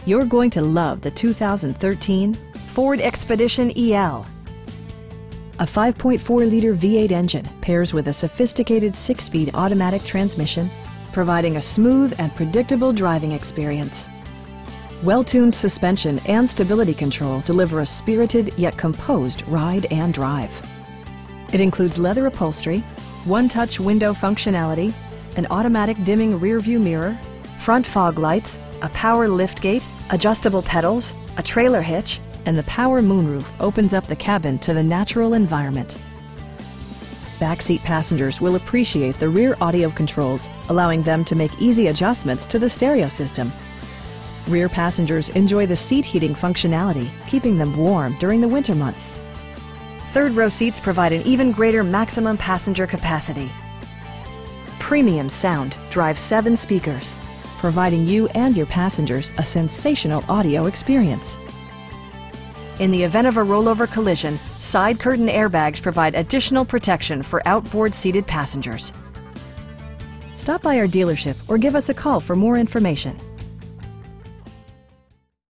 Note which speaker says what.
Speaker 1: You're going to love the 2013 Ford Expedition EL. A 5.4-liter V8 engine pairs with a sophisticated 6-speed automatic transmission, providing a smooth and predictable driving experience. Well-tuned suspension and stability control deliver a spirited yet composed ride and drive. It includes leather upholstery, one-touch window functionality, an automatic dimming rear-view mirror, front fog lights, a power liftgate, adjustable pedals, a trailer hitch, and the power moonroof opens up the cabin to the natural environment. Backseat passengers will appreciate the rear audio controls, allowing them to make easy adjustments to the stereo system. Rear passengers enjoy the seat heating functionality, keeping them warm during the winter months. Third-row seats provide an even greater maximum passenger capacity. Premium sound drives 7 speakers, providing you and your passengers a sensational audio experience. In the event of a rollover collision, side curtain airbags provide additional protection for outboard seated passengers. Stop by our dealership or give us a call for more information.